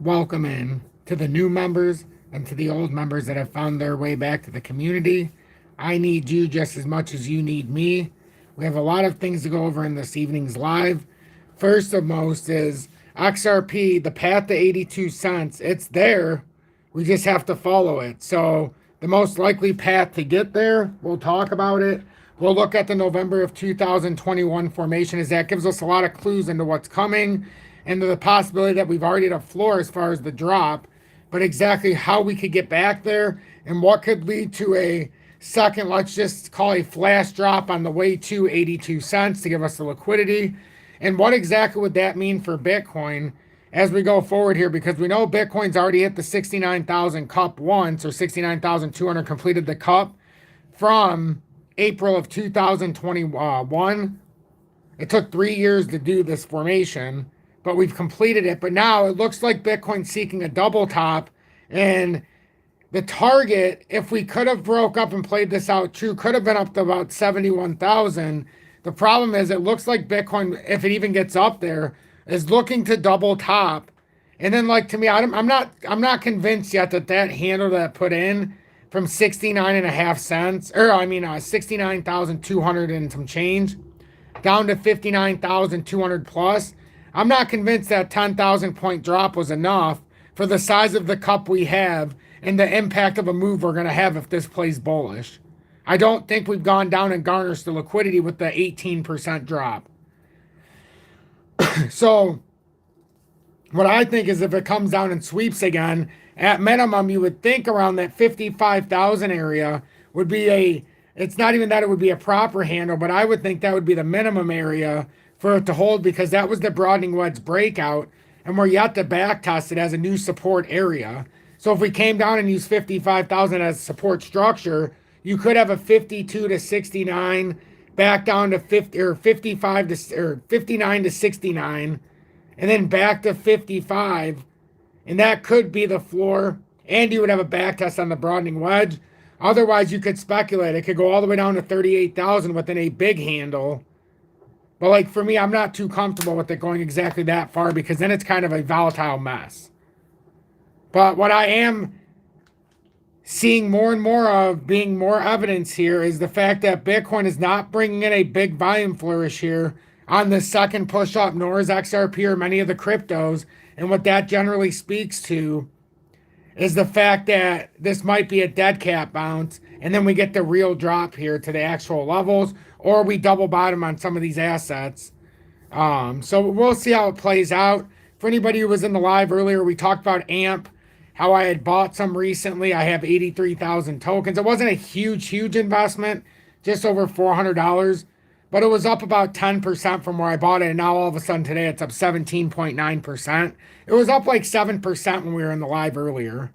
welcome in to the new members and to the old members that have found their way back to the community. I need you just as much as you need me. We have a lot of things to go over in this evening's live. First of most is XRP, the path to 82 cents. It's there. We just have to follow it. So, the most likely path to get there, we'll talk about it. We'll look at the November of 2021 formation, as that gives us a lot of clues into what's coming and to the possibility that we've already hit a floor as far as the drop, but exactly how we could get back there and what could lead to a second, let's just call a flash drop on the way to 82 cents to give us the liquidity. And what exactly would that mean for Bitcoin as we go forward here? Because we know Bitcoin's already hit the 69,000 cup once, or 69,200 completed the cup from April of 2021. It took 3 years to do this formation, but we've completed it. But now it looks like Bitcoin's seeking a double top, and the target, if we could have broke up and played this out true, could have been up to about 71,000. The problem is it looks like Bitcoin, if it even gets up there, is looking to double top. And then, like, to me, I'm not convinced yet that that handle that I put in from 69 and a half cents, or I mean 69,200 and some change down to 59,200 plus. I'm not convinced that 10,000 point drop was enough for the size of the cup we have and the impact of a move we're going to have if this plays bullish. I don't think we've gone down and garnished the liquidity with the 18% drop. So, what I think is if it comes down and sweeps again, at minimum, you would think around that 55,000 area would be it's not even that it would be a proper handle, but I would think that would be the minimum area for it to hold, because that was the broadening wedge breakout, and we're yet to back test it as a new support area. So if we came down and used 55,000 as support structure, you could have a 52 to 69 back down to 50 or 55 to or 59 to 69, and then back to 55, and that could be the floor. And you would have a back test on the broadening wedge. Otherwise, you could speculate it could go all the way down to 38,000 within a big handle. But like for me, I'm not too comfortable with it going exactly that far, because then it's kind of a volatile mess. But what I am seeing more and more of, being more evidence here, is the fact that Bitcoin is not bringing in a big volume flourish here on the second push up, nor is XRP or many of the cryptos. And what that generally speaks to is the fact that this might be a dead cat bounce, and then we get the real drop here to the actual levels, or we double bottom on some of these assets. So we'll see how it plays out. For anybody who was in the live earlier, we talked about AMP, how I had bought some recently. I have 83,000 tokens. It wasn't a huge investment, just over $400, but it was up about 10% from where I bought it. And now all of a sudden today it's up 17.9%. It was up like 7% when we were in the live earlier.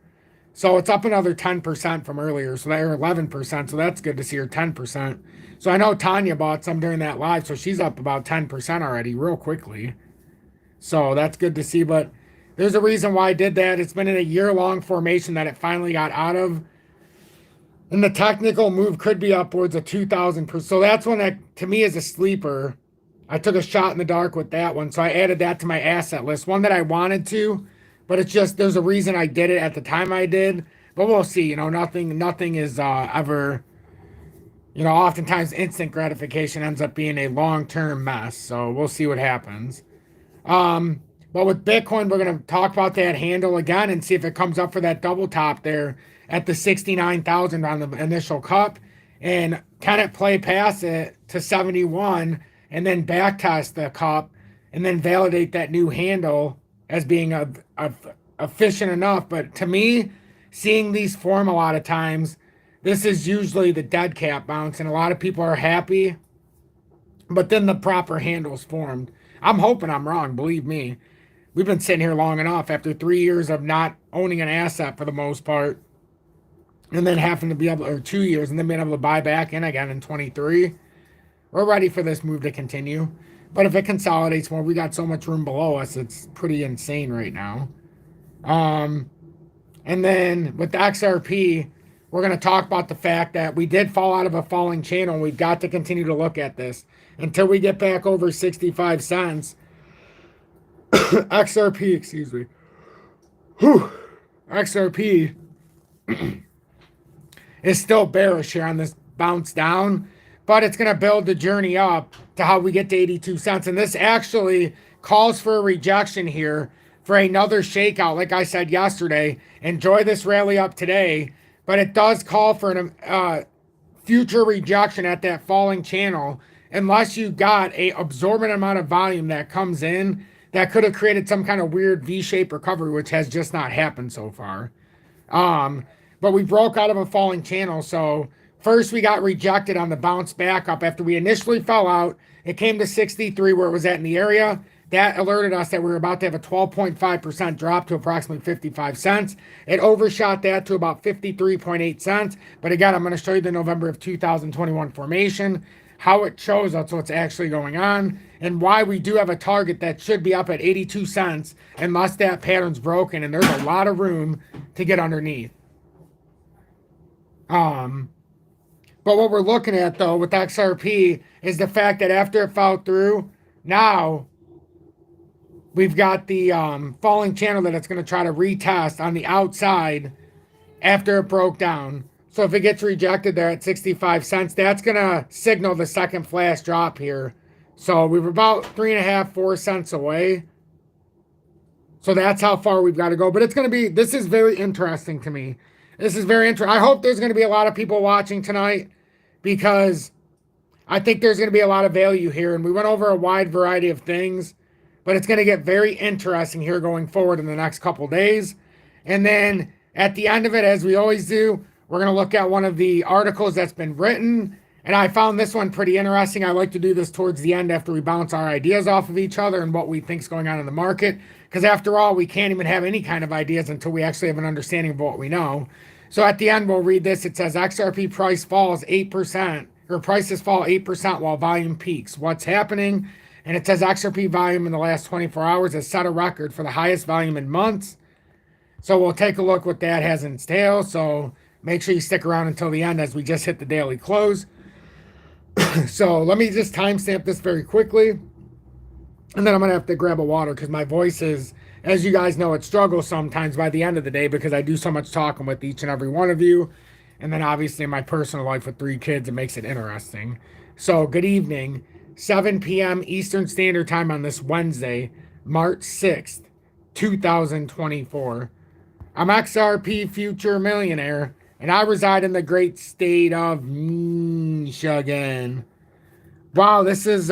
So it's up another 10% from earlier. So they're 11%. So that's good to see her 10%. So I know Tanya bought some during that live. So she's up about 10% already real quickly. So that's good to see. But there's a reason why I did that. It's been in a year-long formation that it finally got out of. And the technical move could be upwards of 2,000%. So that's one that, to me, is a sleeper. I took a shot in the dark with that one. So I added that to my asset list. One that I wanted to, but it's just, there's a reason I did it at the time I did. But we'll see. Nothing is ever, oftentimes instant gratification ends up being a long-term mess. So we'll see what happens. But with Bitcoin, we're going to talk about that handle again and see if it comes up for that double top there at the 69,000 on the initial cup. And can it play past it to 71 and then back test the cup and then validate that new handle as being efficient enough? But to me, seeing these form a lot of times, this is usually the dead cat bounce, and a lot of people are happy, but then the proper handle's formed. I'm hoping I'm wrong, believe me. We've been sitting here long enough after 3 years of not owning an asset for the most part, and then having to be able, or 2 years, and then being able to buy back in again in 23. We're ready for this move to continue. But if it consolidates more, we got so much room below us, it's pretty insane right now. And then with the XRP, we're going to talk about the fact that we did fall out of a falling channel, and we've got to continue to look at this until we get back over 65 cents. XRP, excuse me. Whew. XRP is still bearish here on this bounce down, but it's going to build the journey up to how we get to 82 cents. And this actually calls for a rejection here for another shakeout. Like I said yesterday, enjoy this rally up today, but it does call for an future rejection at that falling channel unless you got a absorbent amount of volume that comes in that could have created some kind of weird V-shaped recovery, which has just not happened so far. But we broke out of a falling channel. So first we got rejected on the bounce back up after we initially fell out. It came to 63 where it was at in the area. That alerted us that we were about to have a 12.5% drop to approximately 55 cents. It overshot that to about 53.8 cents. But again, I'm going to show you the November of 2021 formation, how it shows us what's actually going on, and why we do have a target that should be up at 82 cents unless that pattern's broken, and there's a lot of room to get underneath. But what we're looking at though with XRP is the fact that after it fell through, now we've got the falling channel that it's going to try to retest on the outside after it broke down. So if it gets rejected there at 65 cents, that's going to signal the second flash drop here. So we were about 3.5, 4 cents away. So that's how far we've got to go. But it's going to be, this is very interesting to me. This is very interesting. I hope there's going to be a lot of people watching tonight because I think there's going to be a lot of value here. And we went over a wide variety of things, but it's going to get very interesting here going forward in the next couple days. And then at the end of it, as we always do, we're going to look at one of the articles that's been written. And I found this one pretty interesting. I like to do this towards the end after we bounce our ideas off of each other and what we think is going on in the market. Because after all, we can't even have any kind of ideas until we actually have an understanding of what we know. So at the end, we'll read this. It says XRP price falls 8%, or prices fall 8% while volume peaks. What's happening? And it says XRP volume in the last 24 hours has set a record for the highest volume in months. So we'll take a look what that has entailed. So make sure you stick around until the end as we just hit the daily close. So let me just timestamp this very quickly. And then I'm going to have to grab a water because my voice is, as you guys know, it struggles sometimes by the end of the day because I do so much talking with each and every one of you. And then obviously in my personal life with 3 kids, it makes it interesting. So good evening, 7 p.m. Eastern Standard Time on this Wednesday, March 6th, 2024. I'm XRP Future Millionaire, and I reside in the great state of Michigan. Wow, this is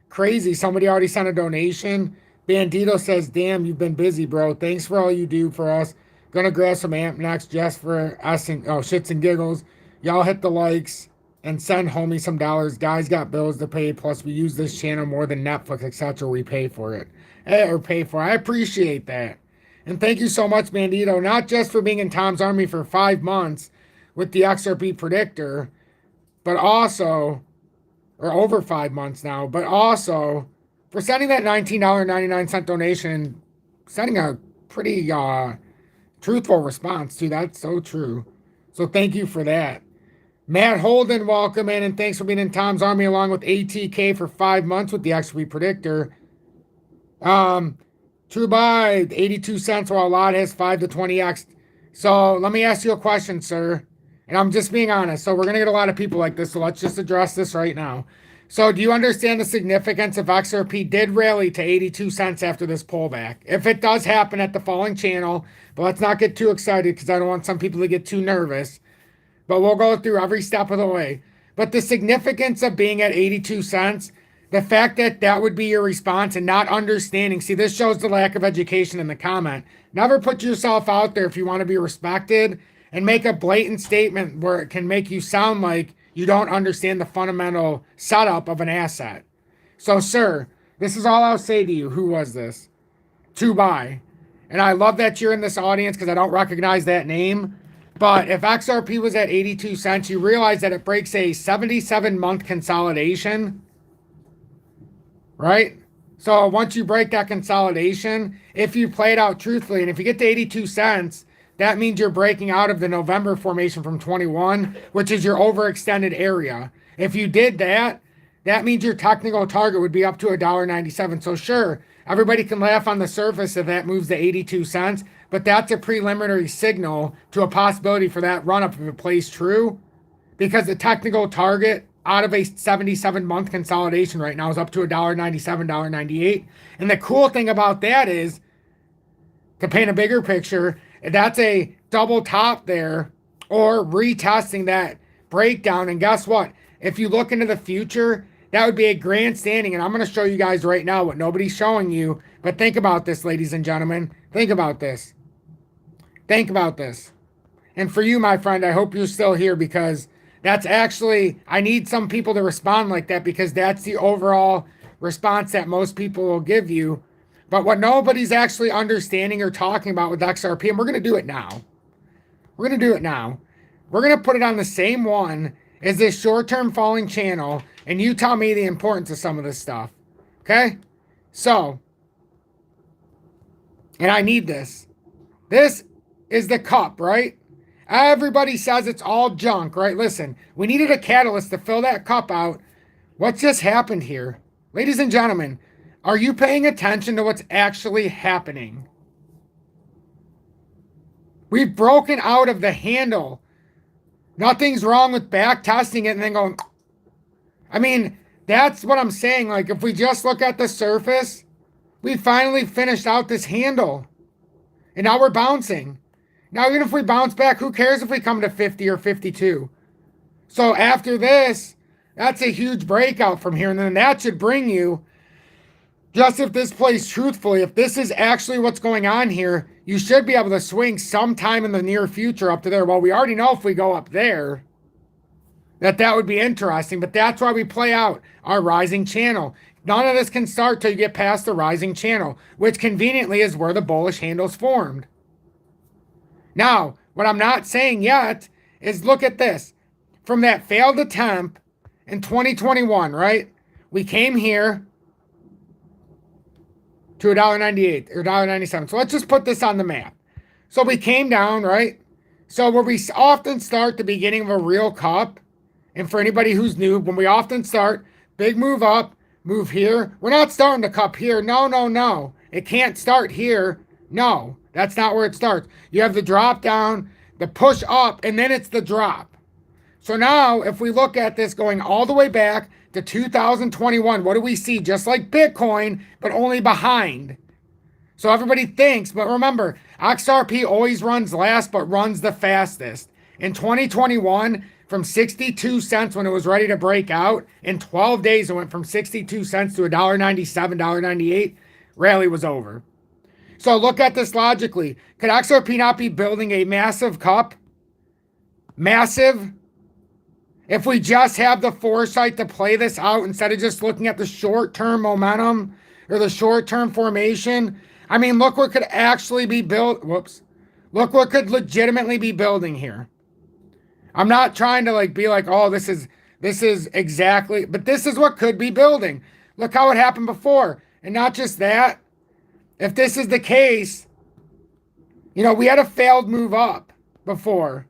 crazy. Somebody already sent a donation. Bandito says, damn, you've been busy, bro. Thanks for all you do for us. Gonna grab some amp next just for us and shits and giggles. Y'all hit the likes and send homie some dollars. Guys got bills to pay. Plus, we use this channel more than Netflix, etc. We pay for it. Or pay for it. I appreciate that. And thank you so much, Bandito, not just for being in Tom's Army for 5 months with the XRP predictor, but also, or over 5 months now, but also for sending that $19.99 donation, sending a pretty truthful response too. That's so true. So thank you for that. Matt Holden, welcome in, and thanks for being in Tom's Army along with ATK for 5 months with the XRP predictor. True buy, 82 cents while a lot has 5 to 20x. So let me ask you a question, sir. And I'm just being honest. So we're going to get a lot of people like this. So let's just address this right now. So do you understand the significance if XRP did rally to 82 cents after this pullback? If it does happen at the falling channel, but let's not get too excited because I don't want some people to get too nervous. But we'll go through every step of the way. But the significance of being at 82 cents, the fact that that would be your response and not understanding. See, this shows the lack of education in the comment. Never put yourself out there if you want to be respected and make a blatant statement where it can make you sound like you don't understand the fundamental setup of an asset. So, sir, this is all I'll say to you. Who was this? To buy. And I love that you're in this audience because I don't recognize that name. But if XRP was at 82 cents, you realize that it breaks a 77-month consolidation. Right? So once you break that consolidation, if you play it out truthfully, and if you get to 82 cents, that means you're breaking out of the November formation from 21, which is your overextended area. If you did that, that means your technical target would be up to $1.97. So sure, everybody can laugh on the surface if that moves to 82 cents, but that's a preliminary signal to a possibility for that run up if it plays true, because the technical target out of a 77-month consolidation right now is up to $1.97, $1.98. And the cool thing about that is, to paint a bigger picture, that's a double top there or retesting that breakdown. And guess what? If you look into the future, that would be a grandstanding. And I'm going to show you guys right now what nobody's showing you. But think about this, ladies and gentlemen. Think about this. Think about this. And for you, my friend, I hope you're still here, because that's actually, I need some people to respond like that, because that's the overall response that most people will give you. But what nobody's actually understanding or talking about with XRP, and we're going to do it now. We're going to do it now. We're going to put it on the same one as this short-term falling channel, and you tell me the importance of some of this stuff. Okay? So, and I need this. This is the cup, right? Everybody says it's all junk, right? Listen, we needed a catalyst to fill that cup out. What just happened here? Ladies and gentlemen, are you paying attention to what's actually happening? We've broken out of the handle. Nothing's wrong with back testing it and then going. I mean, that's what I'm saying. Like, if we just look at the surface, we finally finished out this handle. And now we're bouncing. Now, even if we bounce back, who cares if we come to 50 or 52? So after this, that's a huge breakout from here. And then that should bring you, just if this plays truthfully, if this is actually what's going on here, you should be able to swing sometime in the near future up to there. Well, we already know if we go up there, that would be interesting. But that's why we play out our rising channel. None of this can start till you get past the rising channel, which conveniently is where the bullish handle's formed. Now, what I'm not saying yet is, look at this. From that failed attempt in 2021, right? We came here to $1.98 or $1.97. So let's just put this on the map. So we came down, right? So where we often start the beginning of a real cup, and for anybody who's new, when we often start, big move up, move here. We're not starting the cup here. No, no, no. It can't start here. No, that's not where it starts. You have the drop down, the push up, and then it's the drop. So now, if we look at this going all the way back to 2021, what do we see? Just like Bitcoin, but only behind. So everybody thinks, but remember, XRP always runs last, but runs the fastest. In 2021, from 62 cents when it was ready to break out, in 12 days it went from 62 cents to $1.97, $1.98. Rally was over. So look at this logically. Could XRP not be building a massive cup? Massive? If we just have the foresight to play this out instead of just looking at the short-term momentum or the short-term formation. I mean, look what could actually be built. Whoops. Look what could legitimately be building here. I'm not trying to be like, oh, this is exactly, but this is what could be building. Look how it happened before. And not just that. If this is the case, we had a failed move up before.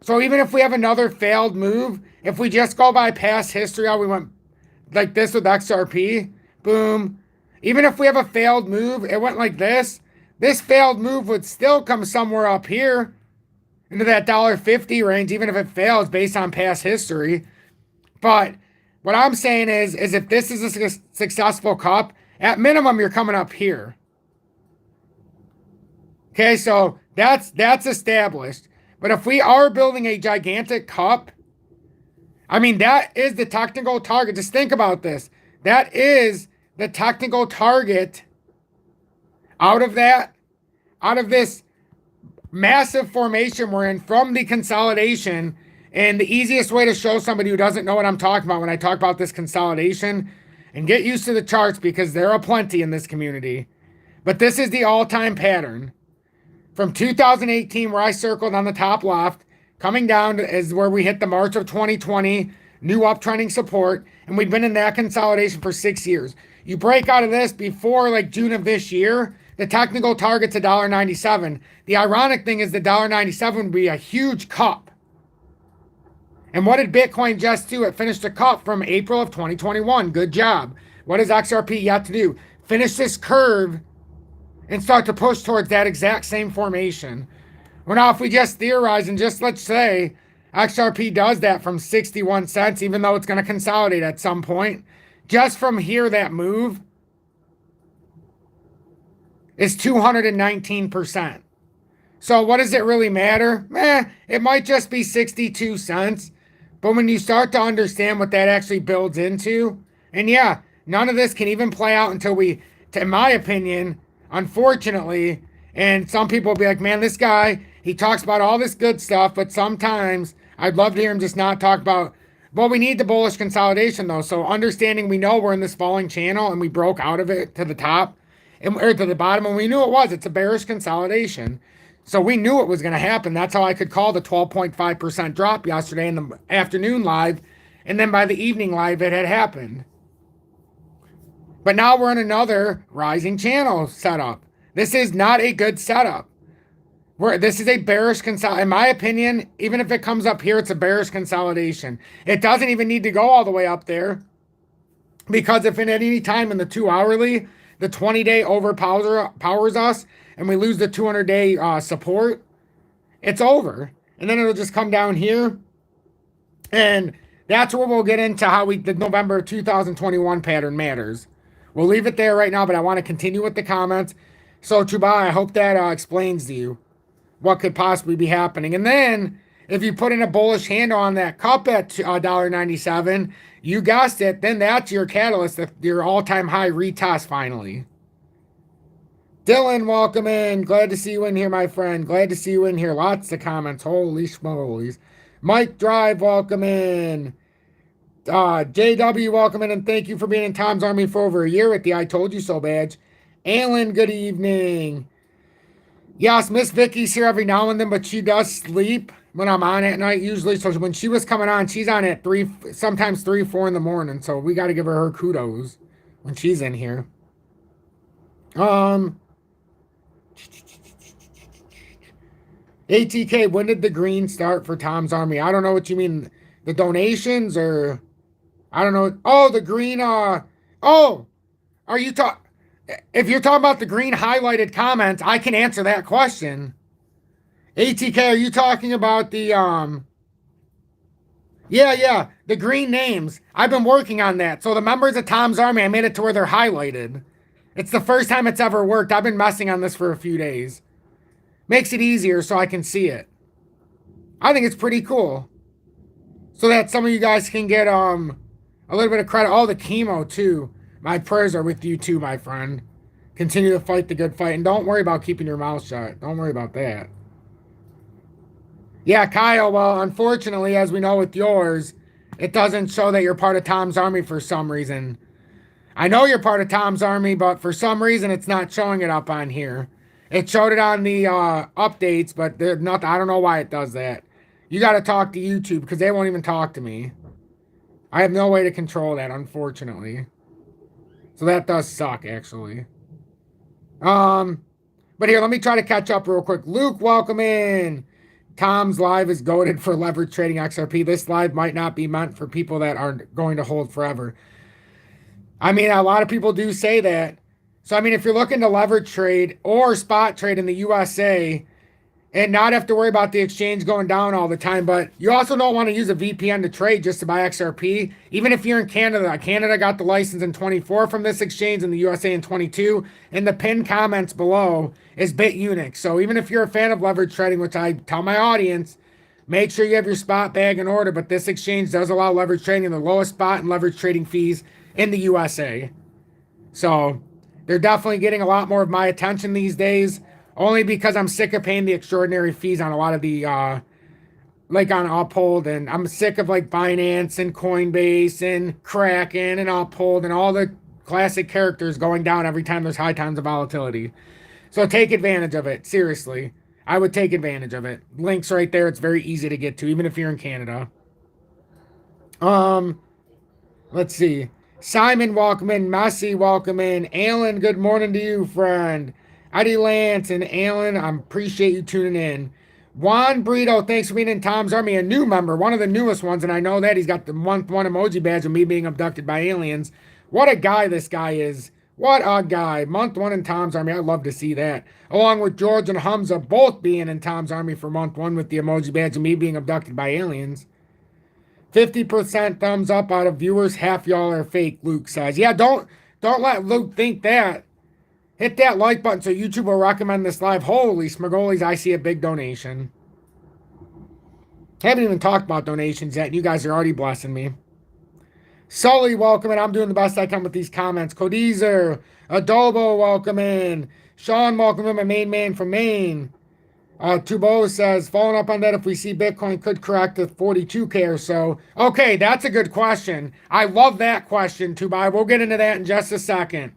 So even if we have another failed move, if we just go by past history, how we went like this with XRP, boom. Even if we have a failed move, it went like this. This failed move would still come somewhere up here into that $1.50 range, even if it fails based on past history. But what I'm saying is if this is a successful cup, at minimum, you're coming up here. Okay, so that's established. But if we are building a gigantic cup, I mean, that is the technical target. Just think about this. That is the technical target out of this massive formation we're in from the consolidation. And the easiest way to show somebody who doesn't know what I'm talking about when I talk about this consolidation, and get used to the charts because there are plenty in this community. But this is the all-time pattern. From 2018, where I circled on the top left, coming down is where we hit the March of 2020, new uptrending support, and we've been in that consolidation for 6 years. You break out of this before June of this year, the technical target's $1.97. The ironic thing is the $1.97 would be a huge cup. And what did Bitcoin just do? It finished a cup from April of 2021. Good job. What does XRP yet to do? Finish this curve and start to push towards that exact same formation. Well, now, if we just theorize and just let's say XRP does that from 61 cents, even though it's going to consolidate at some point, just from here, that move is 219%. So what does it really matter? It might just be 62 cents. But when you start to understand what that actually builds into, and yeah, none of this can even play out until we, in my opinion, unfortunately, and some people will be like, man, this guy, he talks about all this good stuff, but sometimes I'd love to hear him just not talk about, well, we need the bullish consolidation though. So understanding we know we're in this falling channel and we broke out of it to the top or to the bottom, and we knew it was. It's a bearish consolidation. So we knew it was going to happen. That's how I could call the 12.5% drop yesterday in the afternoon live. And then by the evening live, it had happened. But now we're in another rising channel setup. This is not a good setup. This is a bearish consolidation. In my opinion, even if it comes up here, it's a bearish consolidation. It doesn't even need to go all the way up there. Because if at any time in the 2-hourly, the 20-day overpowers us, and we lose the 200-day support, it's over. And then it'll just come down here. And that's where we'll get into how the November 2021 pattern matters. We'll leave it there right now, but I want to continue with the comments. So, Chuba, I hope that explains to you what could possibly be happening. And then, if you put in a bullish handle on that cup at $1.97, you guessed it, then that's your catalyst, your all-time high retest finally. Dylan, welcome in. Glad to see you in here, my friend. Glad to see you in here. Lots of comments. Holy schmolies. Mike Drive, welcome in. JW, welcome in, and thank you for being in Tom's Army for over a year with the I Told You So badge. Alan, good evening. Yes, Miss Vicky's here every now and then, but she does sleep when I'm on at night usually. So when she was coming on, she's on at 3, sometimes 3, 4 in the morning. So we got to give her kudos when she's in here. ATK, when did the green start for Tom's Army? I don't know what you mean. The donations or I don't know. Oh, the green. Are you talking? If you're talking about the green highlighted comments, I can answer that question. ATK, are you talking about the Yeah, the green names. I've been working on that. So the members of Tom's Army, I made it to where they're highlighted. It's the first time it's ever worked. I've been messing on this for a few days. Makes it easier so I can see it. I think it's pretty cool. So that some of you guys can get a little bit of credit. Oh, the chemo too. My prayers are with you too, my friend. Continue to fight the good fight. And don't worry about keeping your mouth shut. Don't worry about that. Yeah, Kyle, well, unfortunately, as we know with yours, it doesn't show that you're part of Tom's Army for some reason. I know you're part of Tom's Army, but for some reason, it's not showing it up on here. It showed it on the updates, but I don't know why it does that. You got to talk to YouTube because they won't even talk to me. I have no way to control that, unfortunately. So that does suck, actually. But here, let me try to catch up real quick. Luke, welcome in. Tom's live is goated for leverage trading XRP. This live might not be meant for people that aren't going to hold forever. I mean, a lot of people do say that. So, I mean, if you're looking to leverage trade or spot trade in the USA and not have to worry about the exchange going down all the time, but you also don't want to use a VPN to trade just to buy XRP. Even if you're in Canada, Canada got the license in 24 from this exchange and the USA in 22. And the pinned comments below is BitUnix. So even if you're a fan of leverage trading, which I tell my audience, make sure you have your spot bag in order. But this exchange does allow leverage trading, the lowest spot and leverage trading fees in the USA. So they're definitely getting a lot more of my attention these days, only because I'm sick of paying the extraordinary fees on a lot of the, like on Uphold, and I'm sick of like Binance and Coinbase and Kraken and Uphold and all the classic characters going down every time there's high times of volatility. So take advantage of it. Seriously, I would take advantage of it. Links right there. It's very easy to get to, even if you're in Canada. Let's see. Simon, welcome in. Messi, welcome in. Alan, good morning to you, friend. Eddie Lance and Alan, I appreciate you tuning in. Juan Brito, thanks for being in Tom's Army, a new member, one of the newest ones, and I know that he's got the month 1 emoji badge of me being abducted by aliens. What a guy this guy is. What a guy. Month one in Tom's Army. I'd love to see that. Along with George and Hamza both being in Tom's Army for month one with the emoji badge and me being abducted by aliens. 50% thumbs up out of viewers. Half y'all are fake, Luke says. Yeah, don't let Luke think that. Hit that like button so YouTube will recommend this live. Holy Smurgolis, I see a big donation. Haven't even talked about donations yet, and you guys are already blessing me. Sully, welcome in. I'm doing the best I can with these comments. Codizer, Adobo, welcome in. Sean, welcome in, my main man from Maine. Tubo says, following up on that, if we see Bitcoin could correct to 42K or so. Okay, that's a good question. I love that question, Tubai. We'll get into that in just a second.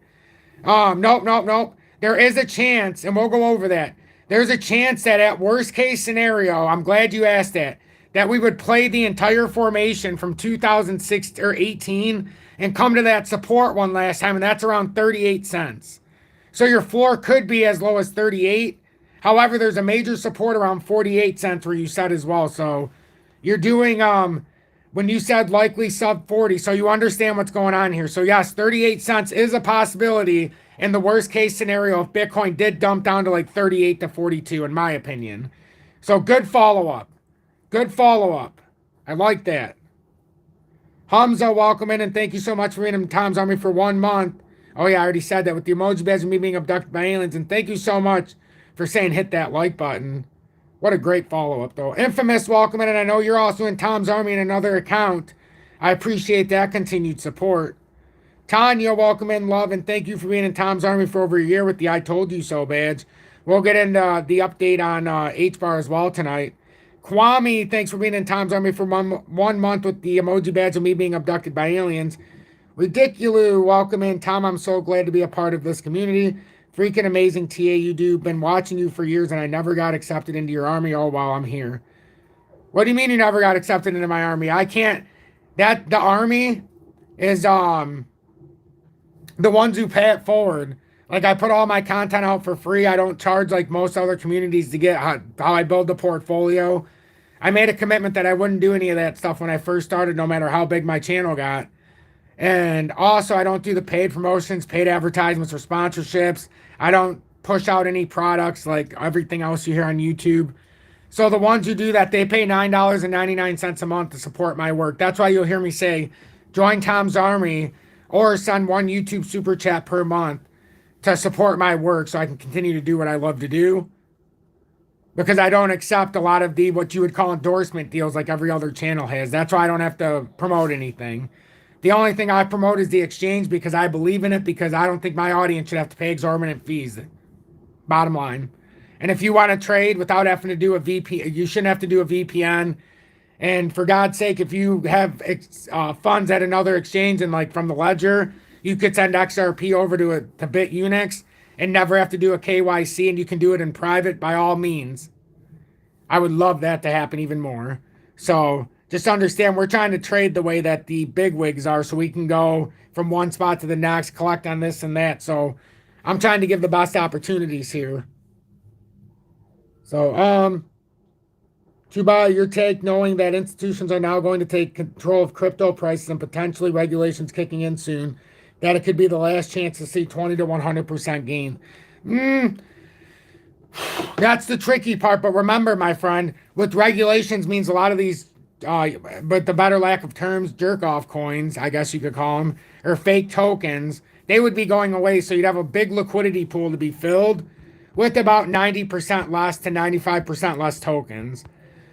Nope. There is a chance, and we'll go over that. There's a chance that at worst case scenario, I'm glad you asked that we would play the entire formation from 2006 or 18 and come to that support one last time, and that's around 38 cents. So your floor could be as low as 38. However, there's a major support around 48 cents where you said as well. So you're doing when you said likely sub 40, so you understand what's going on here. So yes, 38 cents is a possibility in the worst case scenario if Bitcoin did dump down to like 38 to 42, in my opinion. So good follow-up. Good follow-up. I like that. Hamza, welcome in, and thank you so much for being in Tom's Army for 1 month. Oh yeah, I already said that with the emoji badge and me being abducted by aliens. And thank you so much for saying hit that like button. What a great follow-up, though. Infamous, welcome in, and I know you're also in Tom's Army in another account. I appreciate that continued support. Tanya, welcome in, love, and thank you for being in Tom's Army for over a year with the I Told You So badge. We'll get into the update on H-Bar as well tonight. Kwame, thanks for being in Tom's Army for 1 month with the emoji badge and me being abducted by aliens. Ridiculous, welcome in. Tom, I'm so glad to be a part of this community. Freaking amazing TA you do. Been watching you for years and I never got accepted into your army. Oh, wow, I'm here. What do you mean you never got accepted into my army? I can't. The army is the ones who pay it forward. Like, I put all my content out for free. I don't charge like most other communities to get how I build the portfolio. I made a commitment that I wouldn't do any of that stuff when I first started, no matter how big my channel got. And also, I don't do the paid promotions, paid advertisements, or sponsorships. I don't push out any products like everything else you hear on YouTube. So the ones who do that, they pay $9.99 a month to support my work. That's why you'll hear me say, join Tom's Army or send one YouTube super chat per month to support my work so I can continue to do what I love to do. Because I don't accept a lot of the what you would call endorsement deals like every other channel has. That's why I don't have to promote anything. The only thing I promote is the exchange because I believe in it, because I don't think my audience should have to pay exorbitant fees. Bottom line. And if you want to trade without having to do a VPN, you shouldn't have to do a VPN. And for God's sake, if you have funds at another exchange and like from the ledger, you could send XRP over to BitUnix and never have to do a KYC, and you can do it in private by all means. I would love that to happen even more. So just understand, we're trying to trade the way that the big wigs are so we can go from one spot to the next, collect on this and that. So I'm trying to give the best opportunities here. So, to buy your take, knowing that institutions are now going to take control of crypto prices and potentially regulations kicking in soon, that it could be the last chance to see 20 to 100% gain. That's the tricky part. But remember, my friend, with regulations means a lot of these, but the better lack of terms, jerk-off coins, I guess you could call them, or fake tokens, they would be going away. So you'd have a big liquidity pool to be filled with about 90% less to 95% less tokens.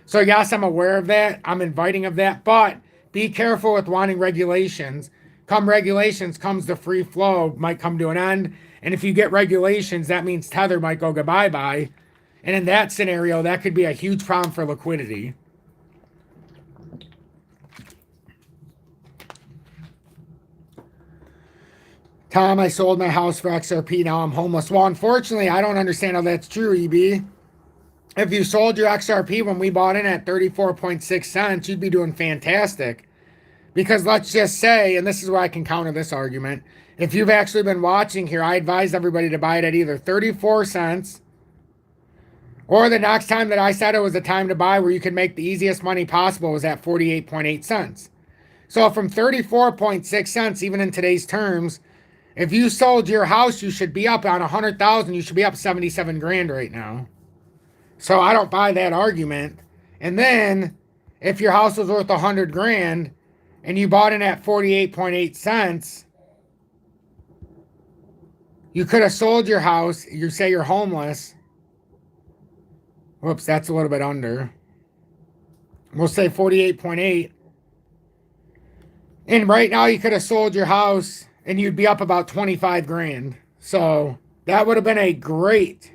So yes, I'm aware of that. I'm inviting of that. But be careful with wanting regulations. Come regulations comes the free flow, might come to an end. And if you get regulations, that means Tether might go goodbye-bye. And in that scenario, that could be a huge problem for liquidity. Tom, I sold my house for XRP. Now I'm homeless. Well, unfortunately, I don't understand how that's true, EB. If you sold your XRP when we bought in at 34.6 cents, you'd be doing fantastic. Because let's just say, and this is where I can counter this argument, if you've actually been watching here, I advise everybody to buy it at either 34 cents or the next time that I said it was a time to buy where you could make the easiest money possible was at 48.8 cents. So from 34.6 cents, even in today's terms, If you sold your house, you should be up on 100,000. You should be up 77 grand right now. So I don't buy that argument. And then if your house was worth 100 grand and you bought in at 48.8 cents, you could have sold your house. You say you're homeless. Whoops, that's a little bit under. We'll say 48.8. And right now you could have sold your house and you'd be up about 25 grand. So that would have been a great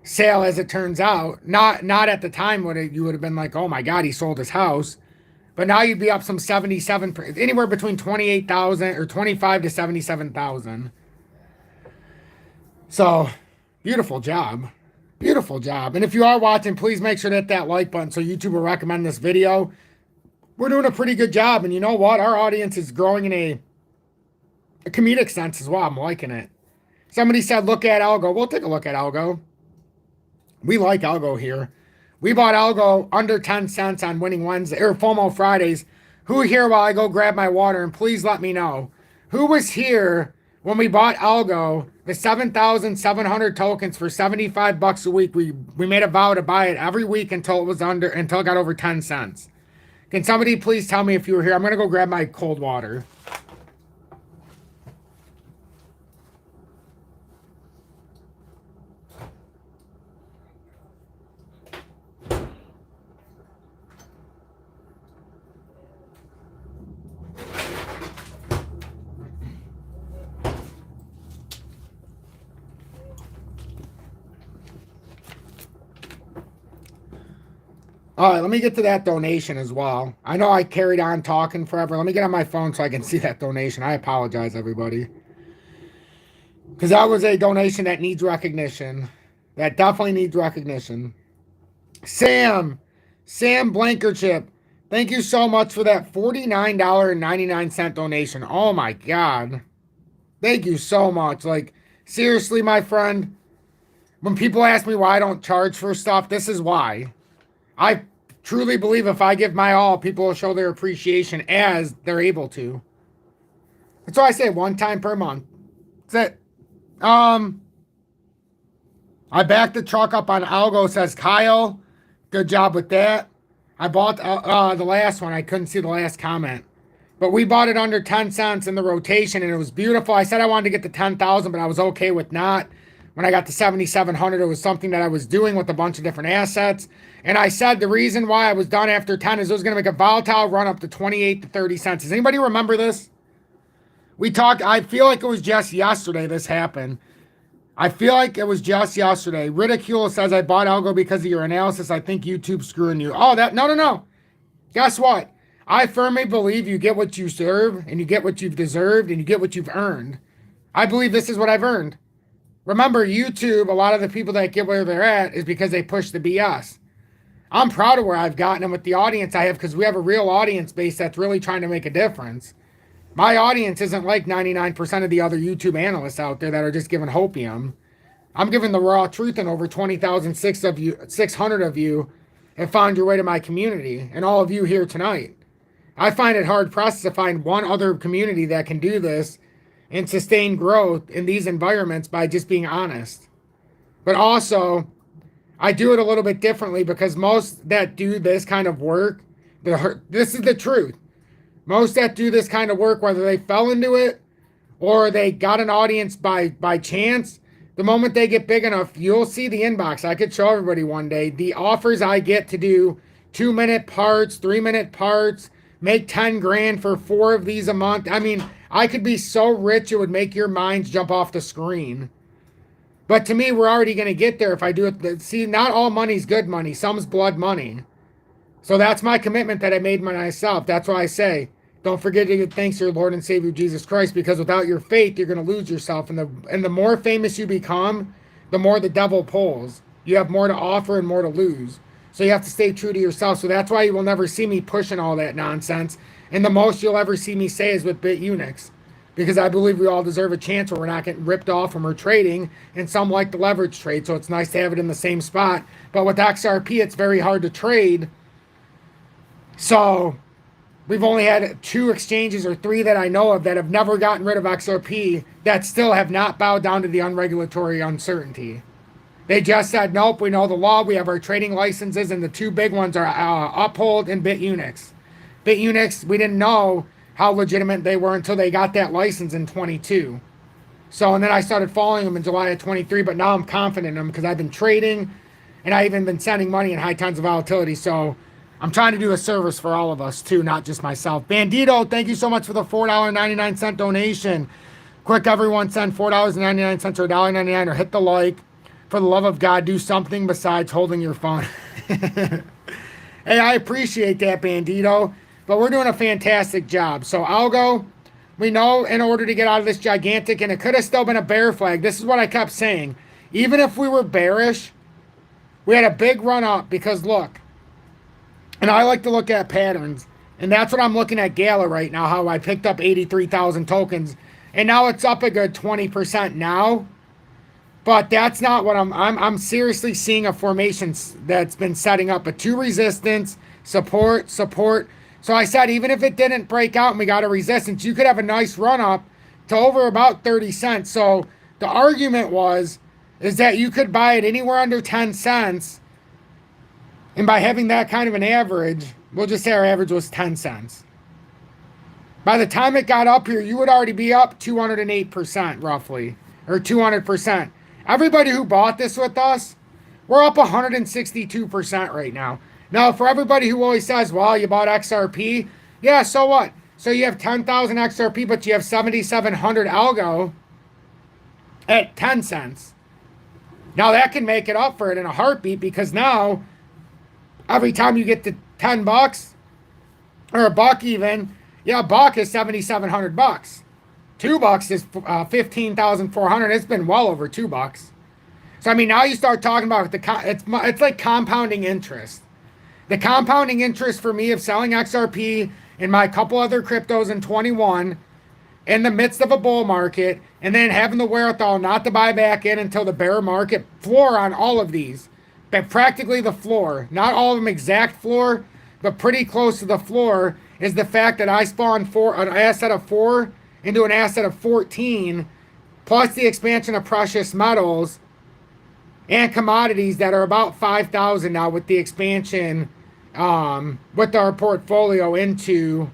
sale, as it turns out. Not at the time would you would have been like, oh my God, he sold his house. But now you'd be up some 77, anywhere between 28,000 or 25 to 77,000. So beautiful job. Beautiful job. And if you are watching, please make sure to hit that like button so YouTube will recommend this video. We're doing a pretty good job. And you know what? Our audience is growing in a comedic sense as well. I'm liking it. Somebody said, look at Algo. We'll take a look at Algo. We like Algo here. We bought Algo under 10 cents on Winning Wednesday or FOMO Fridays. Who here while I go grab my water? And please let me know. Who was here when we bought Algo, the 7,700 tokens for 75 bucks a week? We made a vow to buy it every week until it got over 10 cents. Can somebody please tell me if you were here? I'm going to go grab my cold water. All right, let me get to that donation as well. I know I carried on talking forever. Let me get on my phone so I can see that donation. I apologize, everybody. Because that was a donation that needs recognition. That definitely needs recognition. Sam Blankership, thank you so much for that $49.99 donation. Oh my God. Thank you so much. Like, seriously, my friend, when people ask me why I don't charge for stuff, this is why. I truly believe if I give my all, people will show their appreciation as they're able to. That's why I say one time per month. That's it. I backed the truck up on Algo, says Kyle. Good job with that. I bought the last one. I couldn't see the last comment. But we bought it under 10 cents in the rotation, and it was beautiful. I said I wanted to get to 10,000, but I was okay with not. When I got to 7,700, it was something that I was doing with a bunch of different assets. And I said the reason why I was done after 10 is it was going to make a volatile run up to 28 to 30 cents. Does anybody remember this? We talked, I feel like it was just yesterday this happened. I feel like it was just yesterday. Ridicule says, I bought Algo because of your analysis. I think YouTube's screwing you. Oh, no. Guess what? I firmly believe you get what you serve, and you get what you've deserved, and you get what you've earned. I believe this is what I've earned. Remember, YouTube, a lot of the people that get where they're at is because they push the BS. I'm proud of where I've gotten and with the audience I have, because we have a real audience base that's really trying to make a difference. My audience isn't like 99% of the other YouTube analysts out there that are just giving hopium. I'm giving the raw truth, and over 600 of you have found your way to my community, and all of you here tonight. I find it hard pressed to find one other community that can do this and sustain growth in these environments by just being honest. But also, I do it a little bit differently, because most that do this kind of work, this is the truth. Most that do this kind of work, whether they fell into it or they got an audience by chance, the moment they get big enough, you'll see the inbox. I could show everybody one day the offers I get to do 2-minute parts, 3-minute parts, make 10 grand for 4 of these a month. I mean, I could be so rich it would make your minds jump off the screen. But to me, we're already going to get there if I do it. See, not all money's good money. Some's blood money. So that's my commitment that I made myself. That's why I say, don't forget to give thanks to your Lord and Savior Jesus Christ, because without your faith, you're going to lose yourself. And the more famous you become, the more the devil pulls. You have more to offer and more to lose. So you have to stay true to yourself. So that's why you will never see me pushing all that nonsense. And the most you'll ever see me say is with BitUnix, because I believe we all deserve a chance where we're not getting ripped off when we're trading, and some like the leverage trade, so it's nice to have it in the same spot. But with XRP, it's very hard to trade. So we've only had 2 exchanges or 3 that I know of that have never gotten rid of XRP that still have not bowed down to the unregulatory uncertainty. They just said, nope, we know the law, we have our trading licenses, and the 2 big ones are Uphold and BitUnix. BitUnix, we didn't know how legitimate they were until they got that license in 22. So, and then I started following them in July of 23, but now I'm confident in them because I've been trading and I've even been sending money in high times of volatility. So I'm trying to do a service for all of us too, not just myself. Bandito, thank you so much for the $4.99 donation. Quick, everyone, send $4.99 or $1.99 or hit the like. For the love of God, do something besides holding your phone. Hey, I appreciate that, Bandito, but we're doing a fantastic job. So Algo, we know in order to get out of this gigantic, and it could have still been a bear flag. This is what I kept saying. Even if we were bearish, we had a big run up because look, and I like to look at patterns, and that's what I'm looking at Gala right now, how I picked up 83,000 tokens, and now it's up a good 20% now. But that's not what I'm seriously seeing a formation that's been setting up a 2 resistance, support. So I said, even if it didn't break out and we got a resistance, you could have a nice run up to over about 30 cents. So the argument is that you could buy it anywhere under 10 cents. And by having that kind of an average, we'll just say our average was 10 cents. By the time it got up here, you would already be up 208% roughly, or 200%. Everybody who bought this with us, we're up 162% right now. Now, for everybody who always says, well, you bought XRP, yeah, so what? So you have 10,000 XRP, but you have 7,700 algo at 10 cents. Now, that can make it up for it in a heartbeat because now, every time you get to 10 bucks, or a buck even, yeah, a buck is 7,700 bucks. $2 is 15,400. It's been well over $2. So I mean, now you start talking about it's like compounding interest. The compounding interest for me of selling XRP and my couple other cryptos in 21 in the midst of a bull market, and then having the wherewithal not to buy back in until the bear market floor on all of these, but practically the floor, not all of them exact floor, but pretty close to the floor, is the fact that I spawned an asset of 4 into an asset of 14, plus the expansion of precious metals and commodities that are about 5,000 now with the expansion with our portfolio into,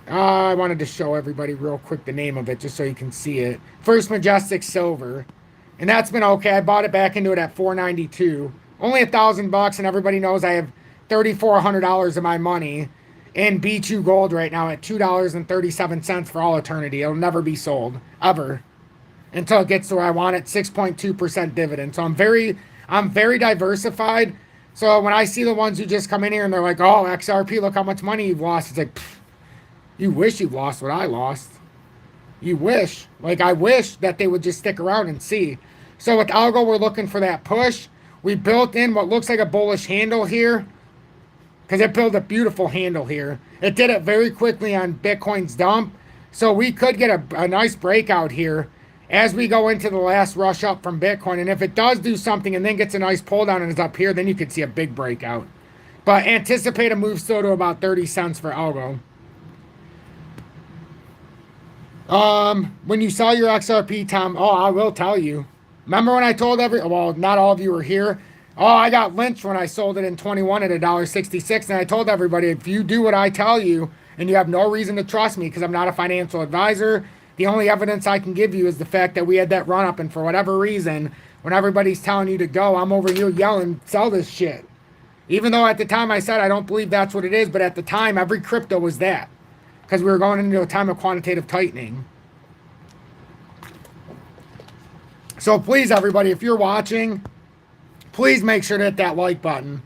I wanted to show everybody real quick the name of it just so you can see it. First Majestic Silver. And that's been okay. I bought it back into it at $492. Only $1,000, and everybody knows I have $3,400 of my money in B2 Gold right now at $2.37 for all eternity. It'll never be sold, ever, until it gets to where I want it, 6.2% dividend. So I'm very diversified. So when I see the ones who just come in here and they're like, oh, XRP, look how much money you've lost. It's like, pff, you wish you lost what I lost. You wish. Like, I wish that they would just stick around and see. So with Algo, we're looking for that push. We built in what looks like a bullish handle here, because it built a beautiful handle here. It did it very quickly on Bitcoin's dump. So we could get a nice breakout here as we go into the last rush up from Bitcoin. And if it does do something and then gets a nice pull down and is up here, then you could see a big breakout. But anticipate a move still to about 30 cents for Algo. When you sell your XRP, Tom, oh, I will tell you. Remember when I told well, not all of you were here. Oh, I got lynched when I sold it in 21 at $1.66, and I told everybody, if you do what I tell you, and you have no reason to trust me because I'm not a financial advisor, the only evidence I can give you is the fact that we had that run up, and for whatever reason, when everybody's telling you to go, I'm over here yelling, sell this shit. Even though at the time I said I don't believe that's what it is, but at the time, every crypto was that, because we were going into a time of quantitative tightening. So please, everybody, if you're watching, please make sure to hit that like button.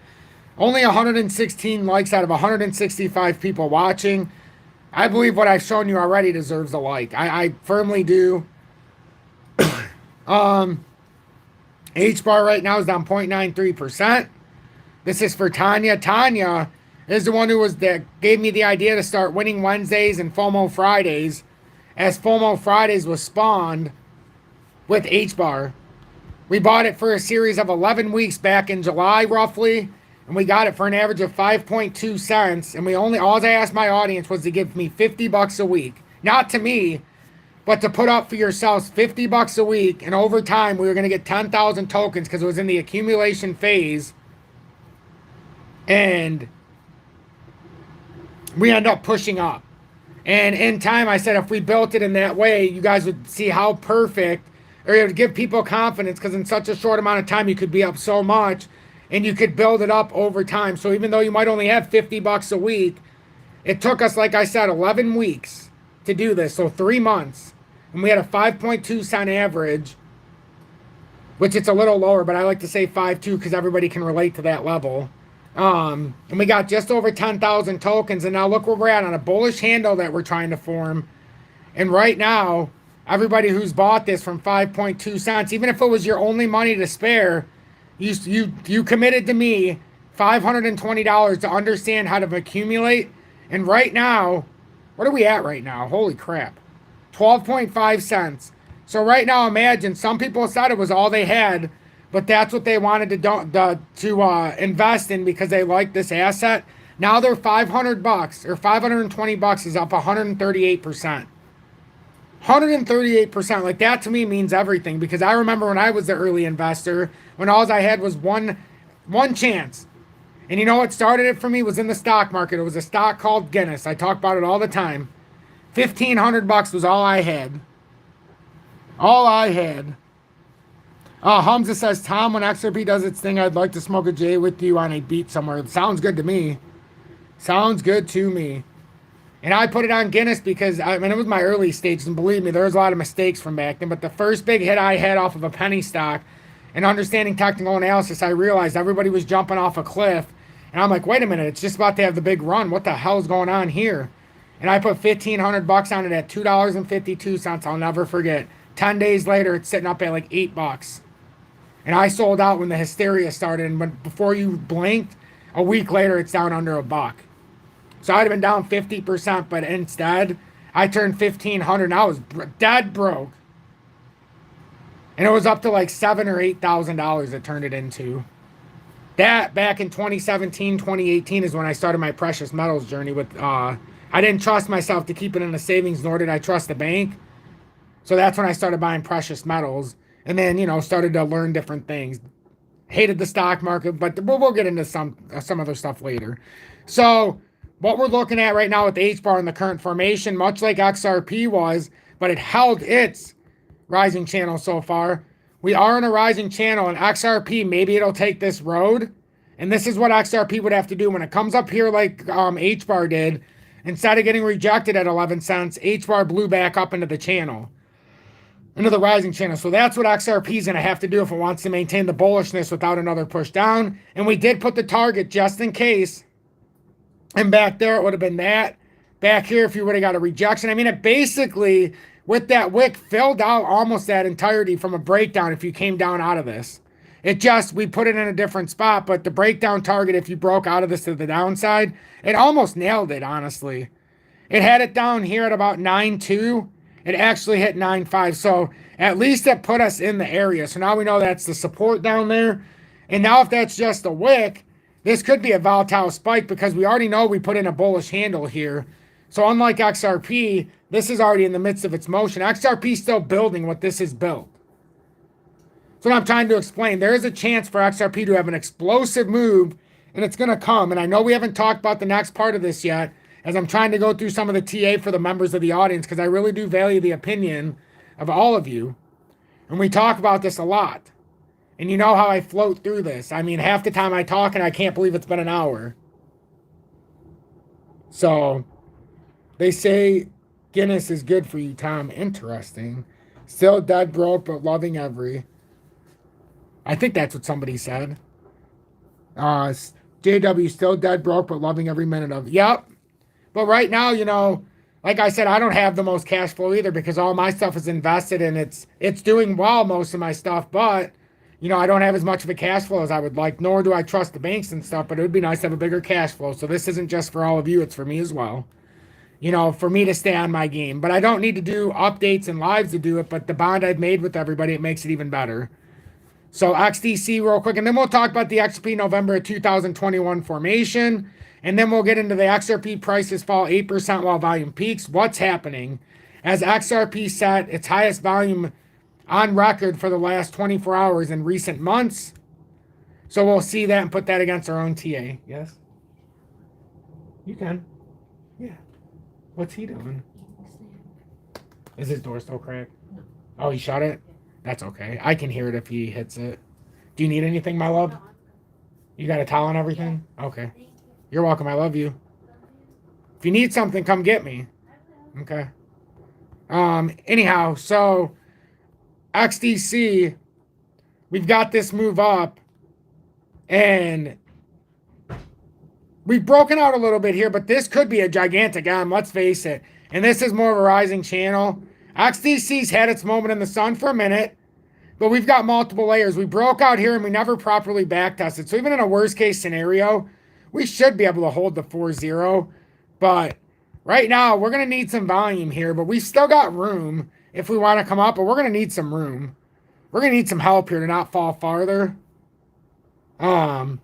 Only 116 likes out of 165 people watching. I believe what I've shown you already deserves a like. I firmly do. H-bar right now is down 0.93%. This is for Tanya. Tanya is the one that gave me the idea to start Winning Wednesdays and FOMO Fridays, as FOMO Fridays was spawned with H-bar. We bought it for a series of 11 weeks back in July, roughly. and we got it for an average of 5.2 cents. And all I asked my audience was to give me 50 bucks a week, not to me, but to put up for yourselves 50 bucks a week. And over time, we were going to get 10,000 tokens because it was in the accumulation phase. And we end up pushing up. And in time, I said if we built it in that way, you guys would see how perfect, or it would give people confidence, because in such a short amount of time, you could be up so much and you could build it up over time. So even though you might only have 50 bucks a week, it took us, like I said, 11 weeks to do this. So 3 months. And we had a 5.2 cent average, which it's a little lower, but I like to say 5.2 because everybody can relate to that level. And we got just over 10,000 tokens. And now look where we're at on a bullish handle that we're trying to form. And right now, everybody who's bought this from 5.2 cents, even if it was your only money to spare, you committed to me $520 to understand how to accumulate. And right now, what are we at right now? Holy crap. 12.5 cents. So right now, imagine some people said it was all they had, but that's what they wanted to invest in because they like this asset. Now they're 500 bucks or 520 bucks is up 138%. 138%. Like that to me means everything, because I remember when I was the early investor, when all I had was one chance. And you know what started it for me was in the stock market. It was a stock called Guinness. I talk about it all the time. 1,500 bucks was all I had. All I had. Hamza says, Tom, when XRP does its thing, I'd like to smoke a J with you on a beach somewhere. It sounds good to me. Sounds good to me. And I put it on Guinness because, it was my early stages, and believe me, there was a lot of mistakes from back then. But the first big hit I had off of a penny stock, and understanding technical analysis, I realized everybody was jumping off a cliff. And I'm like, wait a minute, it's just about to have the big run. What the hell's going on here? And I put 1,500 bucks on it at $2.52. I'll never forget. 10 days later, it's sitting up at like $8. And I sold out when the hysteria started. And before you blinked, a week later, it's down under $1. So I'd have been down 50%, but instead, I turned 1,500 and I was dead broke. And it was up to like $7,000 or $8,000 it turned it into. That back in 2017, 2018 is when I started my precious metals journey with, I didn't trust myself to keep it in a savings, nor did I trust the bank. So that's when I started buying precious metals, and then, started to learn different things. Hated the stock market, but we'll get into some other stuff later. So what we're looking at right now with the H-bar in the current formation, much like XRP was, but it held its rising channel so far. We are in a rising channel, and XRP, maybe it'll take this road. And this is what XRP would have to do when it comes up here like H-bar did. Instead of getting rejected at 11 cents, H-bar blew back up into the channel, into the rising channel. So that's what XRP is going to have to do if it wants to maintain the bullishness without another push down. And we did put the target just in case. And back there, it would have been that. Back here, if you would have got a rejection. It basically, with that wick, filled out almost that entirety from a breakdown if you came down out of this. We put it in a different spot, but the breakdown target, if you broke out of this to the downside, it almost nailed it, honestly. It had it down here at about 9.2. It actually hit 9.5. So at least it put us in the area. So now we know that's the support down there. And now if that's just a wick, this could be a volatile spike because we already know we put in a bullish handle here. So unlike XRP, this is already in the midst of its motion. XRP is still building what this is built. So what I'm trying to explain, there is a chance for XRP to have an explosive move, and it's going to come. And I know we haven't talked about the next part of this yet, as I'm trying to go through some of the TA for the members of the audience, because I really do value the opinion of all of you. And we talk about this a lot. And you know how I float through this. Half the time I talk and I can't believe it's been an hour. So, they say Guinness is good for you, Tom. Interesting. Still dead broke, but loving every. I think that's what somebody said. JW, still dead broke, but loving every minute of it. Yep. But right now, like I said, I don't have the most cash flow either because all my stuff is invested and it's doing well, most of my stuff. But, I don't have as much of a cash flow as I would like, nor do I trust the banks and stuff. But it would be nice to have a bigger cash flow. So this isn't just for all of you. It's for me as well. For me to stay on my game. But I don't need to do updates and lives to do it. But the bond I've made with everybody, it makes it even better. So XDC real quick, and then we'll talk about the XRP November of 2021 formation. And then we'll get into the XRP prices fall 8% while volume peaks. What's happening? As XRP set its highest volume on record for the last 24 hours in recent months. So we'll see that and put that against our own TA. Yes? You can. Yeah. What's he doing? Is his door still cracked? Oh, he shut it? That's okay. I can hear it if he hits it. Do you need anything, my love? You got a towel and everything? Okay. You're welcome. I love you. If you need something, come get me. Okay. Anyhow, so XDC, we've got this move up, and we've broken out a little bit here, but this could be a gigantic M, let's face it. And this is more of a rising channel. XDC's had its moment in the sun for a minute, but we've got multiple layers. We broke out here and we never properly back tested. So even in a worst case scenario, we should be able to hold the 4-0. But right now, we're going to need some volume here, but we've still got room if we want to come up, but we're going to need some room. We're going to need some help here to not fall farther. But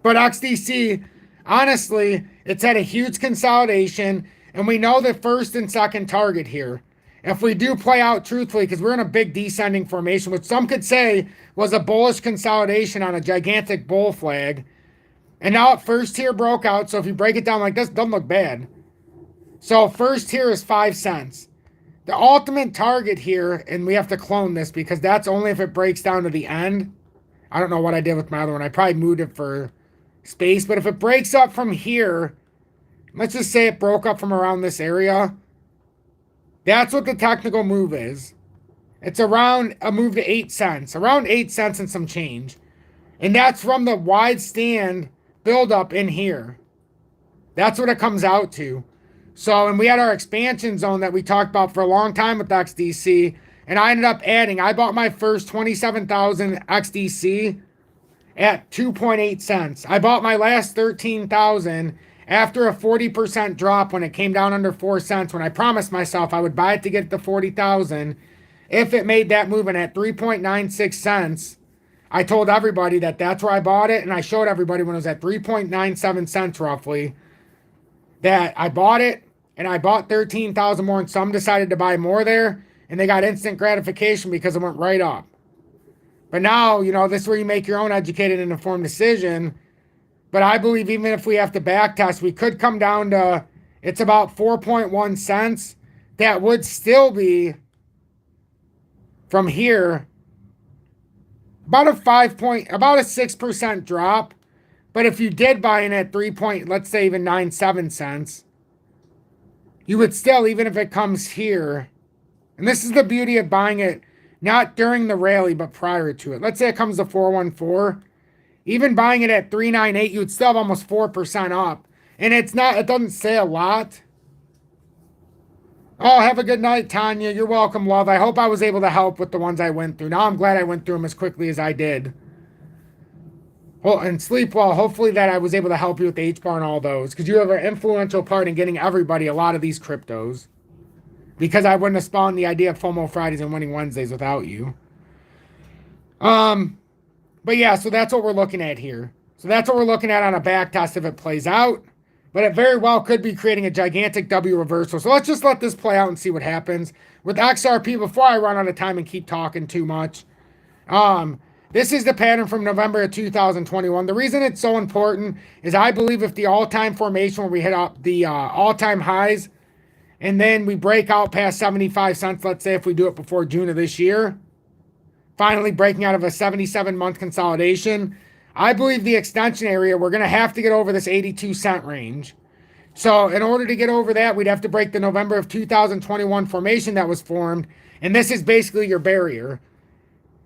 XDC, honestly, it's had a huge consolidation, and we know the first and second target here. If we do play out truthfully, because we're in a big descending formation, which some could say was a bullish consolidation on a gigantic bull flag. And now first tier broke out, so if you break it down like this, it doesn't look bad. So first tier is 5 cents. The ultimate target here, and we have to clone this because that's only if it breaks down to the end. I don't know what I did with my other one. I probably moved it for space, but if it breaks up from here, let's just say it broke up from around this area. That's what the technical move is. It's around a move to 8 cents, around 8 cents and some change. And that's from the wide stand buildup in here. That's what it comes out to. So, and we had our expansion zone that we talked about for a long time with XDC. And I ended up adding, I bought my first 27,000 XDC at 2.8 cents. I bought my last 13,000 after a 40% drop when it came down under 4 cents, when I promised myself I would buy it to get to 40,000 if it made that movement at 3.96 cents. I told everybody that that's where I bought it, and I showed everybody when it was at 3.97 cents roughly that I bought it, and I bought 13,000 more, and some decided to buy more there, and they got instant gratification because it went right up. But now, you know, this is where you make your own educated and informed decision. But I believe even if we have to back test, we could come down to, it's about 4.1 cents. That would still be, from here, about a 6% drop. But if you did buy in at let's say even 97 cents, you would still, even if it comes here, and this is the beauty of buying it, not during the rally, but prior to it. Let's say it comes to 414. Even buying it at 398, you would still have almost 4% up. And it doesn't say a lot. Oh, have a good night, Tanya. You're welcome, love. I hope I was able to help with the ones I went through. Now I'm glad I went through them as quickly as I did. Well, and sleep well. Hopefully that I was able to help you with the H-bar and all those, because you have an influential part in getting everybody a lot of these cryptos. Because I wouldn't have spawned the idea of FOMO Fridays and Winning Wednesdays without you. But yeah, so that's what we're looking at here. So that's what we're looking at on a back test if it plays out. But it very well could be creating a gigantic W reversal. So let's just let this play out and see what happens. With XRP, before I run out of time and keep talking too much, this is the pattern from November of 2021. The reason it's so important is I believe if the all-time formation where we hit up the all-time highs, and then we break out past 75 cents, let's say if we do it before June of this year, finally breaking out of a 77-month consolidation, I believe the extension area, we're going to have to get over this 82 cent range. So in order to get over that, we'd have to break the November of 2021 formation that was formed. And this is basically your barrier.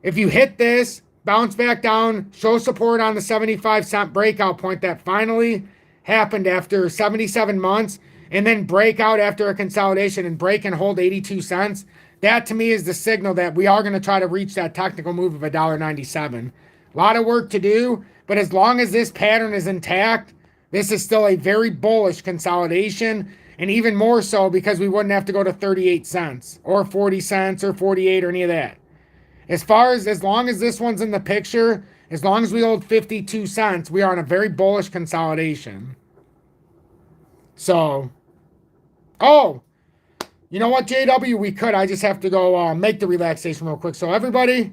If you hit this, bounce back down, show support on the 75 cent breakout point that finally happened after 77 months, and then break out after a consolidation and break and hold 82 cents, that to me is the signal that we are going to try to reach that technical move of $1.97. A lot of work to do, but as long as this pattern is intact, this is still a very bullish consolidation, and even more so because we wouldn't have to go to 38 cents or 40 cents or 48 or any of that. as long as this one's in the picture, as long as we hold 52 cents, we are on a very bullish consolidation. So, oh, you know what, JW, we could. I just have to go make the relaxation real quick. So everybody,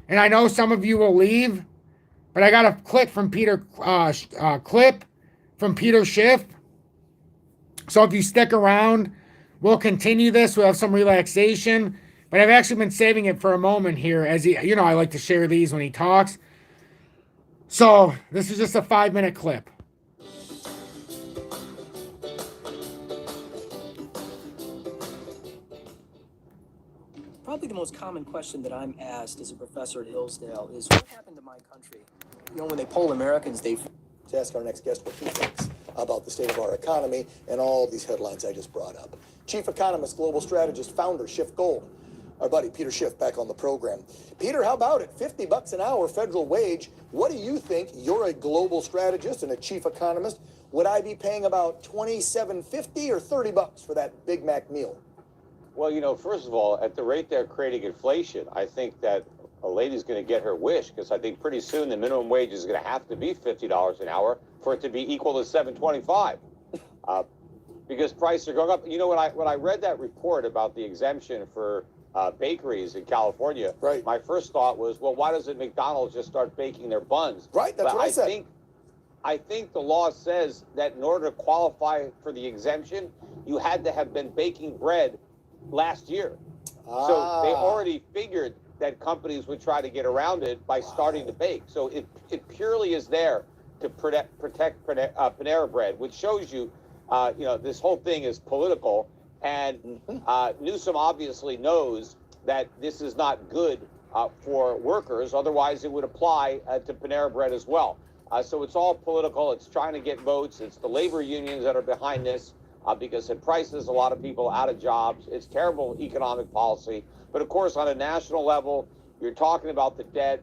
and I know some of you will leave, but I got a clip from Peter Schiff. So if you stick around, we'll continue this. We'll have some relaxation. But I've actually been saving it for a moment here, as he, I like to share these when he talks. So this is just a 5-minute clip. Probably the most common question that I'm asked as a professor at Hillsdale is, what happened to my country? When they poll Americans, they ask our next guest what he thinks about the state of our economy and all these headlines I just brought up. Chief economist, global strategist, founder, Schiff Gold. Our buddy Peter Schiff back on the program. Peter, how about it? $50 an hour federal wage. What do you think? You're a global strategist and a chief economist. Would I be paying about $27.50 or $30 for that Big Mac meal? Well, first of all, at the rate they're creating inflation, I think that a lady's going to get her wish, because I think pretty soon the minimum wage is going to have to be $50 an hour for it to be equal to $7.25, because prices are going up. When I read that report about the exemption for bakeries in California, right, my first thought was, well, why doesn't McDonald's just start baking their buns? Right, that's what I said. I think the law says that in order to qualify for the exemption, you had to have been baking bread last year. So they already figured that companies would try to get around it by starting to bake. So it purely is there to protect Panera Bread, which shows you, this whole thing is political. And Newsom obviously knows that this is not good for workers. Otherwise, it would apply to Panera Bread as well. So it's all political. It's trying to get votes. It's the labor unions that are behind this. Because it prices a lot of people out of jobs. It's terrible economic policy. But of course, on a national level, you're talking about the debt.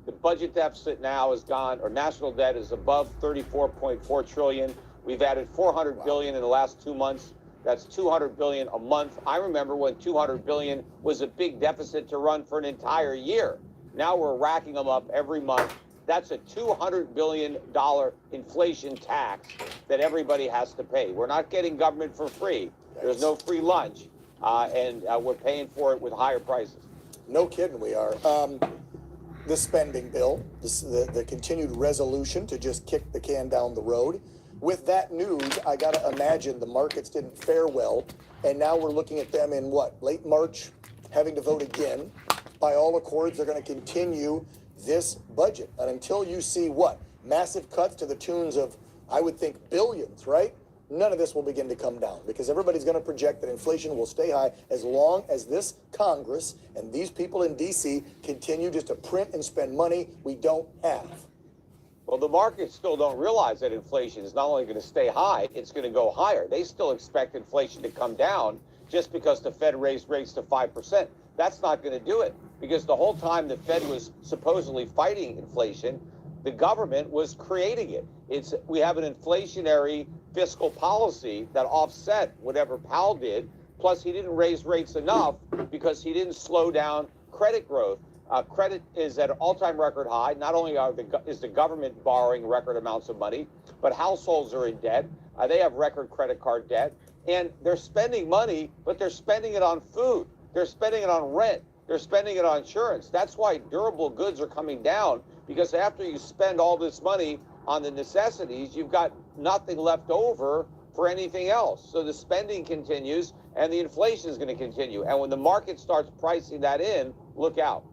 The budget deficit now is gone, or national debt is above 34.4 trillion. We've added 400 billion in the last 2 months. That's 200 billion a month. I remember when 200 billion was a big deficit to run for an entire year. Now we're racking them up every month. That's a $200 billion inflation tax that everybody has to pay. We're not getting government for free. There's no free lunch, and we're paying for it with higher prices. No kidding, we are. The spending bill, the continued resolution to just kick the can down the road. With that news, I got to imagine the markets didn't fare well, and now we're looking at them in late March, having to vote again. By all accords, they're going to continue this budget. And until you see massive cuts to the tunes of, I would think, billions, right? None of this will begin to come down, because everybody's going to project that inflation will stay high as long as this Congress and these people in D.C. continue just to print and spend money we don't have. Well, the markets still don't realize that inflation is not only going to stay high, it's going to go higher. They still expect inflation to come down just because the Fed raised rates to 5%. That's not going to do it, because the whole time the Fed was supposedly fighting inflation, the government was creating it. We have an inflationary fiscal policy that offset whatever Powell did. Plus, he didn't raise rates enough because he didn't slow down credit growth. Credit is at an all-time record high. Not only is the government borrowing record amounts of money, but households are in debt. They have record credit card debt, and they're spending money, but they're spending it on food. They're spending it on rent. They're spending it on insurance. That's why durable goods are coming down, because after you spend all this money on the necessities, you've got nothing left over for anything else. So the spending continues and the inflation is going to continue. And when the market starts pricing that in, look out.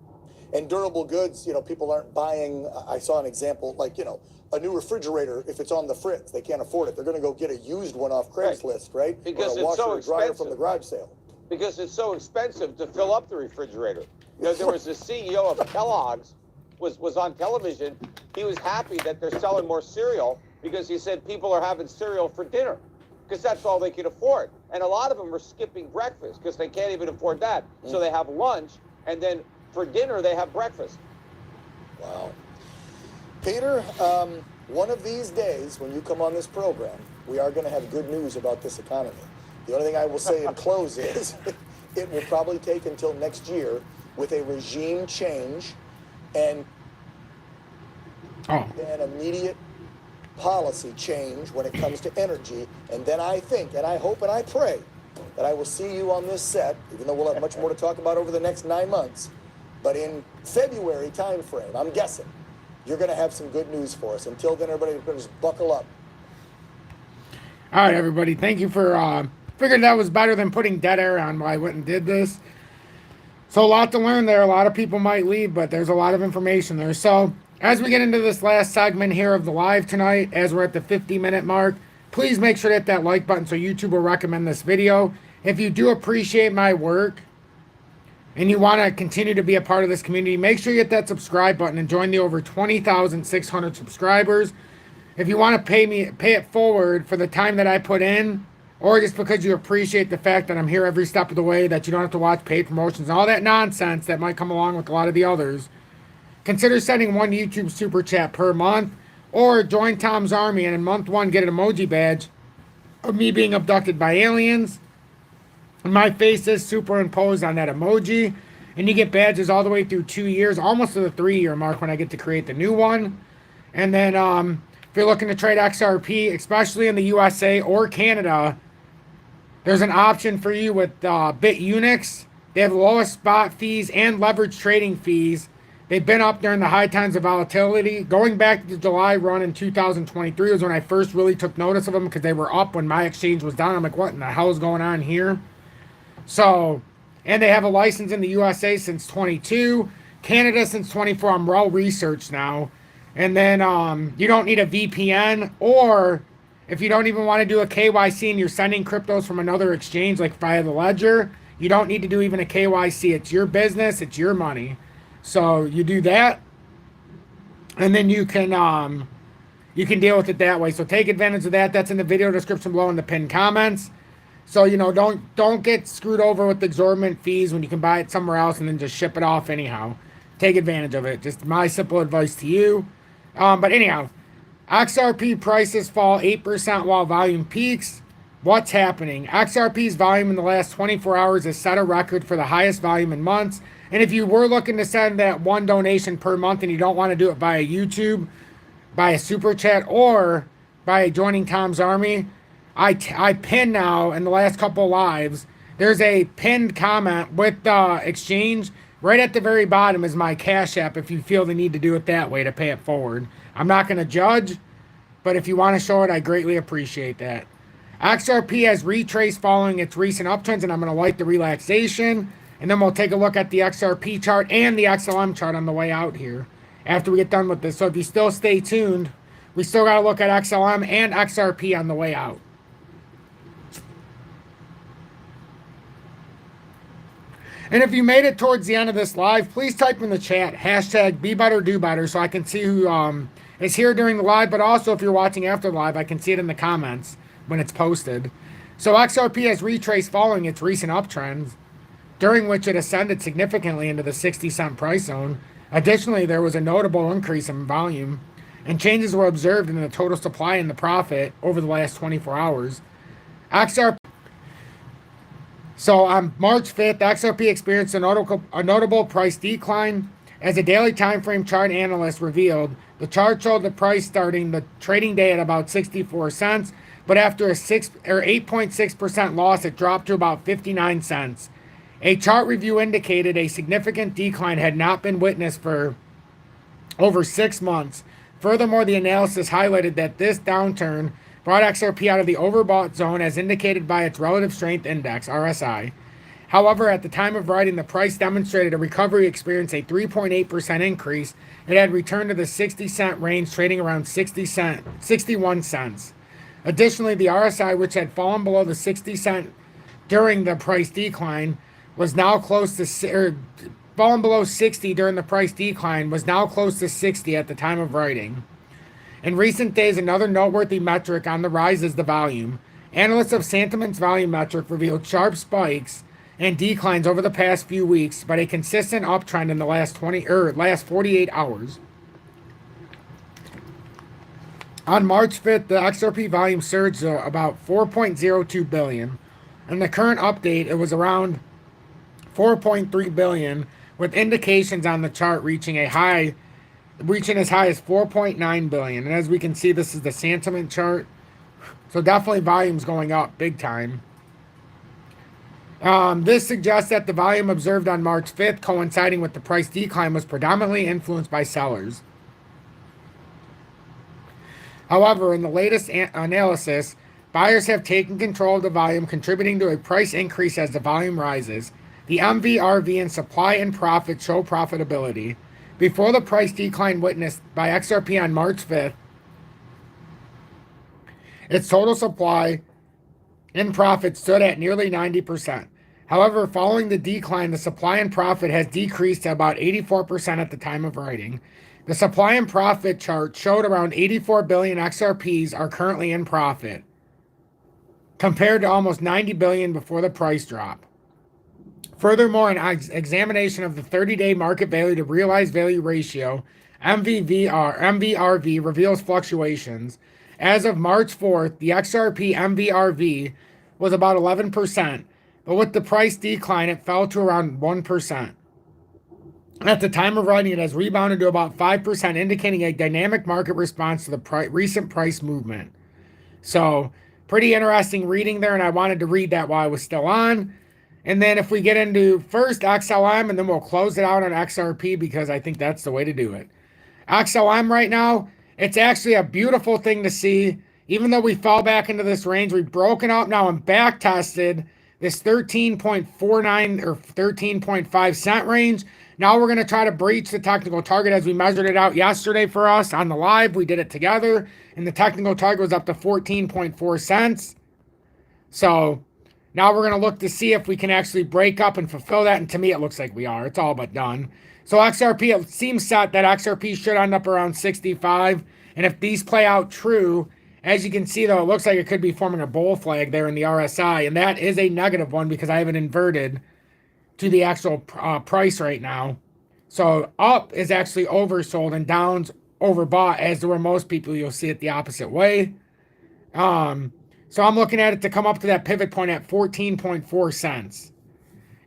And durable goods, people aren't buying. I saw an example, a new refrigerator. If it's on the fritz, they can't afford it. They're going to go get a used one off Craigslist, right? Because or a washer it's so or dryer expensive from the garage sale. Because it's so expensive to fill up the refrigerator. There was the CEO of Kellogg's was on television. He was happy that they're selling more cereal, because he said people are having cereal for dinner because that's all they can afford. And a lot of them are skipping breakfast because they can't even afford that. So they have lunch, and then for dinner they have breakfast. Wow. Peter, one of these days when you come on this program, we are going to have good news about this economy. The only thing I will say in close is it will probably take until next year with a regime change and then immediate policy change when it comes to energy. And then I think, and I hope and I pray that I will see you on this set, even though we'll have much more to talk about over the next 9 months. But in February timeframe, I'm guessing, you're going to have some good news for us. Until then, everybody, just buckle up. All right, everybody. Thank you for figured that was better than putting dead air on while I went and did this. So a lot to learn there. A lot of people might leave, but there's a lot of information there. So as we get into this last segment here of the live tonight, as we're at the 50-minute mark, please make sure to hit that like button so YouTube will recommend this video. If you do appreciate my work and you want to continue to be a part of this community, make sure you hit that subscribe button and join the over 20,600 subscribers. If you want to pay it forward for the time that I put in, or just because you appreciate the fact that I'm here every step of the way, that you don't have to watch paid promotions and all that nonsense that might come along with a lot of the others, consider sending one YouTube super chat per month, or join Tom's Army and in month 1 get an emoji badge of me being abducted by aliens. And my face is superimposed on that emoji, and you get badges all the way through 2 years, almost to the 3-year mark when I get to create the new one. And then if you're looking to trade XRP, especially in the USA or Canada, there's an option for you with BitUnix. They have the lowest spot fees and leverage trading fees. They've been up during the high times of volatility. Going back to the July run in 2023 was when I first really took notice of them, because they were up when my exchange was down. I'm like, what in the hell is going on here? So, and they have a license in the USA since 22, Canada since 24. I'm well researched now. And then you don't need a VPN, or if you don't even want to do a KYC and you're sending cryptos from another exchange like via the Ledger, you don't need to do even a KYC. It's your business, it's your money. So you do that, and then you can deal with it that way. So take advantage of that. That's in the video description below in the pinned comments. So, you know, don't get screwed over with exorbitant fees when you can buy it somewhere else and then just ship it off anyhow. Take advantage of it. Just my simple advice to you. But anyhow, XRP prices fall 8% while volume peaks. What's happening? XRP's volume in the last 24 hours has set a record for the highest volume in months. And if you were looking to send that one donation per month and you don't want to do it via YouTube, by a super chat, or by joining Tom's Army, I pin now in the last couple of lives, there's a pinned comment with the exchange. Right at the very bottom is my Cash App if you feel the need to do it that way to pay it forward. I'm not going to judge, but if you want to show it, I greatly appreciate that. XRP has retraced following its recent uptrends, and I'm going to light the relaxation, and then we'll take a look at the XRP chart and the XLM chart on the way out here after we get done with this. So if you still stay tuned, we still got to look at XLM and XRP on the way out. And if you made it towards the end of this live, please type in the chat, hashtag #BeBetterDoBetter, so I can see who is here during the live, but also if you're watching after the live, I can see it in the comments when it's posted. So XRP has retraced following its recent uptrends, during which it ascended significantly into the 60-cent price zone. Additionally, there was a notable increase in volume, and changes were observed in the total supply and the profit over the last 24 hours. So on March 5th, XRP experienced a notable price decline. As a daily time frame chart analyst revealed, the chart showed the price starting the trading day at about 64 cents, but after a 8.6% loss, it dropped to about 59 cents. A chart review indicated a significant decline had not been witnessed for over 6 months. Furthermore, the analysis highlighted that this downturn brought XRP out of the overbought zone as indicated by its relative strength index, RSI. However, at the time of writing, the price demonstrated a recovery, experienced a 3.8% increase. It had returned to the 60-cent range, trading around 61 cents. Additionally, the RSI, which had fallen below the 60 cent during the price decline, was now close to, fallen below 60 during the price decline, was now close to 60 at the time of writing. In recent days, another noteworthy metric on the rise is the volume. Analysts of Santiman's volume metric revealed sharp spikes and declines over the past few weeks, but a consistent uptrend in the last 48 hours. On March 5th, the XRP volume surged to about 4.02 billion. In the current update, it was around 4.3 billion, with indications on the chart reaching as high as 4.9 billion. And as we can see, this is the sentiment chart. So definitely volume's going up big time. This suggests that the volume observed on March 5th, coinciding with the price decline, was predominantly influenced by sellers. However, in the latest analysis, buyers have taken control of the volume, contributing to a price increase as the volume rises. The MVRV and supply and profit show profitability. Before the price decline witnessed by XRP on March 5th, its total supply and profit stood at nearly 90%. However, following the decline, the supply and profit has decreased to about 84% at the time of writing. The supply and profit chart showed around 84 billion XRPs are currently in profit, compared to almost 90 billion before the price drop. Furthermore, an examination of the 30-day market value to realized value ratio, MVRV, reveals fluctuations. As of March 4th, the XRP MVRV was about 11%, but with the price decline, it fell to around 1%. At the time of writing, it has rebounded to about 5%, indicating a dynamic market response to the recent price movement. So, pretty interesting reading there, and I wanted to read that while I was still on. And then if we get into first XLM, and then we'll close it out on XRP, because I think that's the way to do it. XLM right now, it's actually a beautiful thing to see. Even though we fell back into this range, we've broken out now and back tested this 13.49 or 13.5 cent range. Now we're going to try to breach the technical target as we measured it out yesterday for us on the live. We did it together, and the technical target was up to 14.4 cents. So now we're going to look to see if we can actually break up and fulfill that. And to me, it looks like we are. It's all but done. So XRP, it seems set that XRP should end up around 65. And if these play out true, as you can see, though, it looks like it could be forming a bull flag there in the RSI. And that is a negative one because I have it inverted to the actual price right now. So up is actually oversold and down's overbought, as there were most people. You'll see it the opposite way. So I'm looking at it to come up to that pivot point at 14.4 cents.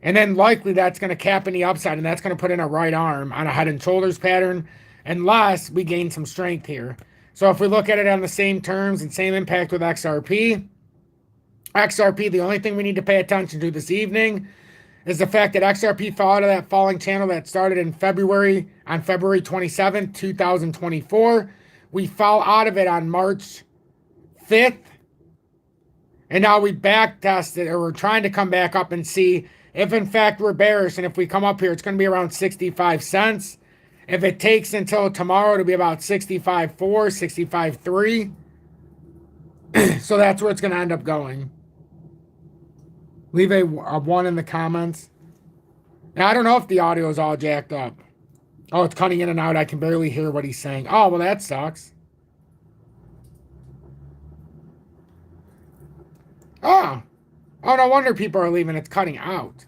And then likely that's going to cap in the upside, and that's going to put in a right arm on a head and shoulders pattern unless we gain some strength here. So if we look at it on the same terms and same impact with XRP, the only thing we need to pay attention to this evening is the fact that XRP fell out of that falling channel that started in February, on February 27th, 2024. We fell out of it on March 5th. And now we back tested, or we're trying to come back up and see if in fact we're bearish. And if we come up here, it's going to be around 65 cents. If it takes until tomorrow, it'll be about 65.4, 65.3. So that's where it's going to end up going. Leave a 1 in the comments. Now, I don't know if the audio is all jacked up. Oh, it's cutting in and out. I can barely hear what he's saying. Oh, well, that sucks. Oh, no wonder people are leaving. It's cutting out.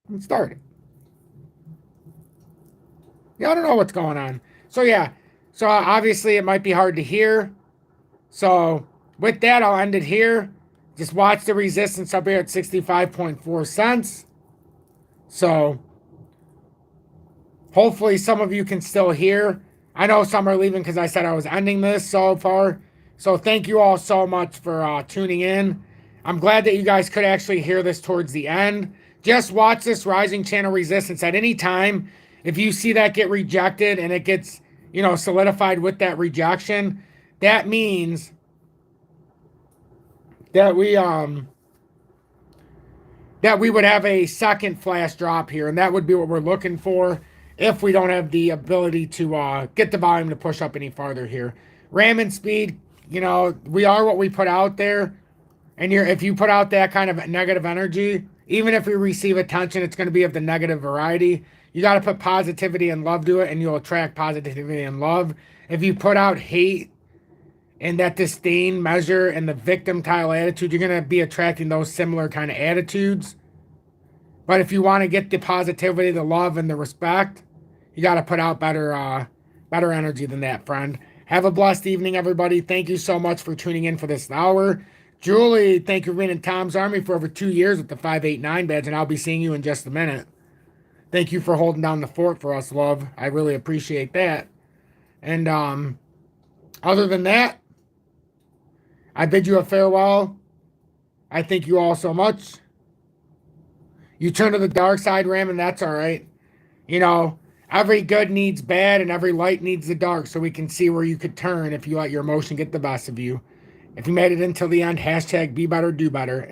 Let's start it. Yeah, I don't know what's going on. So, yeah. So, obviously, it might be hard to hear. So, with that, I'll end it here. Just watch the resistance up here at 65.4 cents. So, hopefully some of you can still hear. I know some are leaving because I said I was ending this so far. So, thank you all so much for tuning in. I'm glad that you guys could actually hear this towards the end. Just watch this rising channel resistance at any time. If you see that get rejected and it gets, solidified with that rejection, that means that we would have a second flash drop here, and that would be what we're looking for if we don't have the ability to get the volume to push up any farther here. Ramming speed, we are what we put out there, and if you put out that kind of negative energy, even if we receive attention, it's going to be of the negative variety. You got to put positivity and love to it, and you'll attract positivity and love. If you put out hate and that disdain measure and the victim style attitude, you're going to be attracting those similar kind of attitudes. But if you want to get the positivity, the love, and the respect, you got to put out better energy than that, friend. Have a blessed evening, everybody. Thank you so much for tuning in for this hour. Julie, thank you for being in Tom's Army for over 2 years with the 589 badge, and I'll be seeing you in just a minute. Thank you for holding down the fort for us, love. I really appreciate that. And other than that, I bid you a farewell. I thank you all so much. You turn to the dark side, Ram, and that's all right. You know, every good needs bad, and every light needs the dark, so we can see where you could turn if you let your emotion get the best of you. If you made it until the end, hashtag be better, do better.